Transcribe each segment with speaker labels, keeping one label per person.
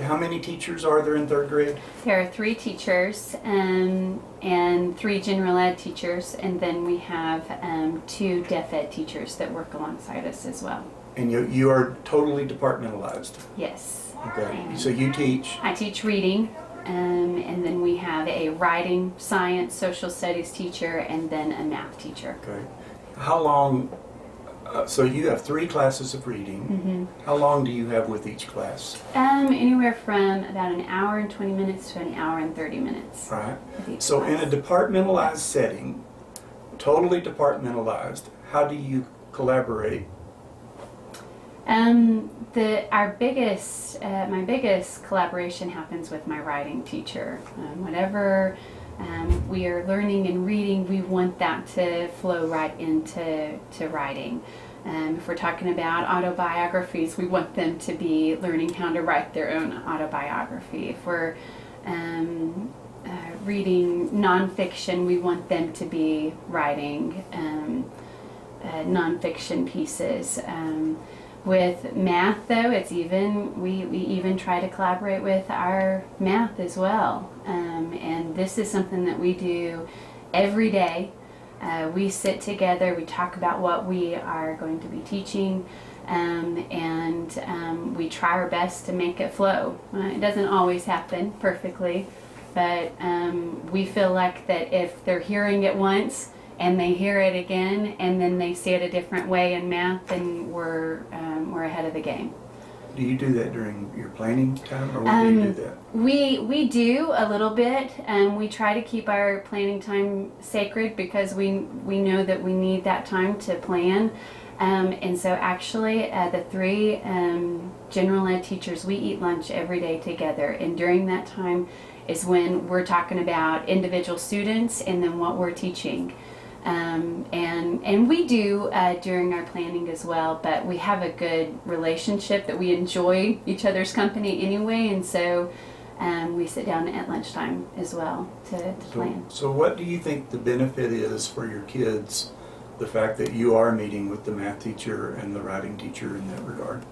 Speaker 1: how many teachers are there in third grade?
Speaker 2: There are 3 teachers and 3 general ed teachers, and then we have 2 deaf ed teachers that work alongside us as well.
Speaker 1: And you are totally departmentalized?
Speaker 2: Yes.
Speaker 1: Okay, so you teach?
Speaker 2: I teach reading, and then we have a writing, science, social studies teacher, and then a math teacher.
Speaker 1: Okay. How long, so you have 3 classes of reading. How long do you have with each class?
Speaker 2: Anywhere from about an hour and 20 minutes to an hour and 30 minutes.
Speaker 1: Right.
Speaker 2: with each
Speaker 1: So in
Speaker 2: class.
Speaker 1: a departmentalized setting, totally departmentalized, how do you collaborate?
Speaker 2: My biggest collaboration happens with my writing teacher. Whatever we are learning and reading, we want that to flow right into writing. If we're talking about autobiographies, we want them to be learning how to write their own autobiography. If we're reading nonfiction, we want them to be writing nonfiction pieces. With math, though, it's we even try to collaborate with our math as well. And this is something that we do every day. We sit together, we talk about what we are going to be teaching, and we try our best to make it flow. It doesn't always happen perfectly, but we feel like that if they're hearing it once and they hear it again and then they see it a different way in math, then we're ahead of the game.
Speaker 1: Do you do that during your planning time, or when do you do that?
Speaker 2: We do a little bit. We try to keep our planning time sacred because we know that we need that time to plan. And so actually the 3 general ed teachers, we eat lunch every day together, and during that time is when we're talking about individual students and then what we're teaching. And we do during our planning as well, but we have a good relationship that we enjoy each other's company anyway, and so we sit down at lunchtime as well to plan.
Speaker 1: So what do you think the benefit is for your kids, the fact that you are meeting with the math teacher and the writing teacher in that regard?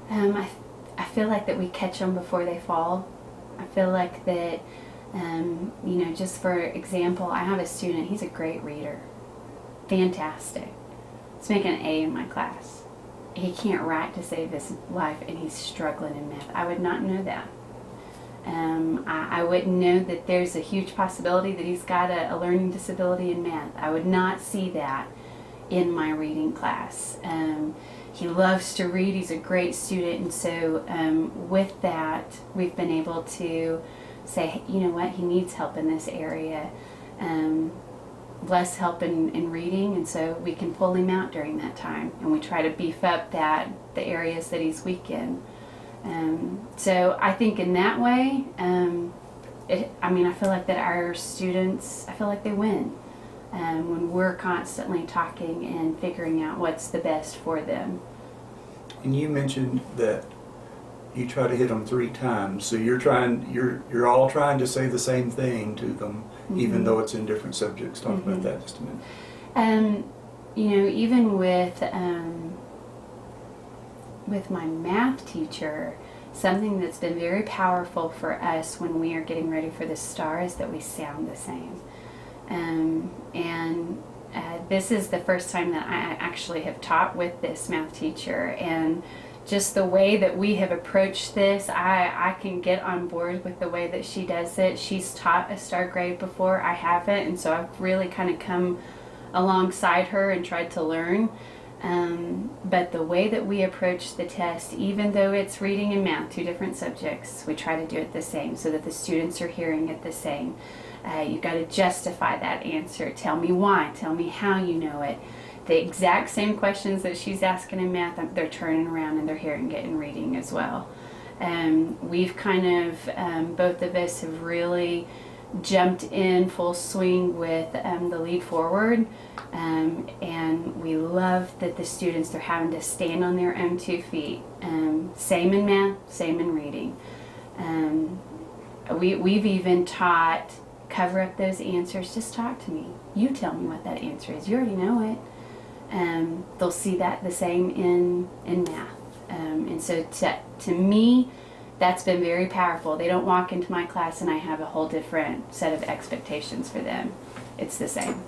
Speaker 2: I feel like that we catch them before they fall. I feel like that, just for example, I have a student, he's a great reader. Fantastic. He's making an A in my class. He can't write to save his life, and he's struggling in math. I would not know that. I wouldn't know that there's a huge possibility that he's got a learning disability in math. I would not see that in my reading class. He loves to read. He's a great student, and so with that, we've been able to say, you know what, he needs help in this area. Less help in reading, and so we can pull him out during that time, and we try to beef up the areas that he's weak in. So I think in that way, I feel like that our students, I feel like they win when we're constantly talking and figuring out what's the best for them.
Speaker 1: And you mentioned that you try to hit them 3 times, so you're all trying to say the same thing to them, even though it's in different subjects. Talk about that just a minute.
Speaker 2: Even with my math teacher, something that's been very powerful for us when we are getting ready for the STAR is that we sound the same. This is the first time that I actually have taught with this math teacher, and just the way that we have approached this, I can get on board with the way that she does it. She's taught a STAR grade before, I haven't, and so I've really kind of come alongside her and tried to learn. But the way that we approach the test, even though it's reading and math, 2 different subjects, we try to do it the same so that the students are hearing it the same. You've got to justify that answer. Tell me why. Tell me how you know it. The exact same questions that she's asking in math, they're turning around and they're hearing it in reading as well. We've kind of, both of us have really jumped in full swing with the lead forward, and we love that the students, they're having to stand on their own 2 feet. Same in math, same in reading. We've even taught, cover up those answers, just talk to me. You tell me what that answer is. You already know it. They'll see that the same in math. And so to me, that's been very powerful. They don't walk into my class and I have a whole different set of expectations for them. It's the same.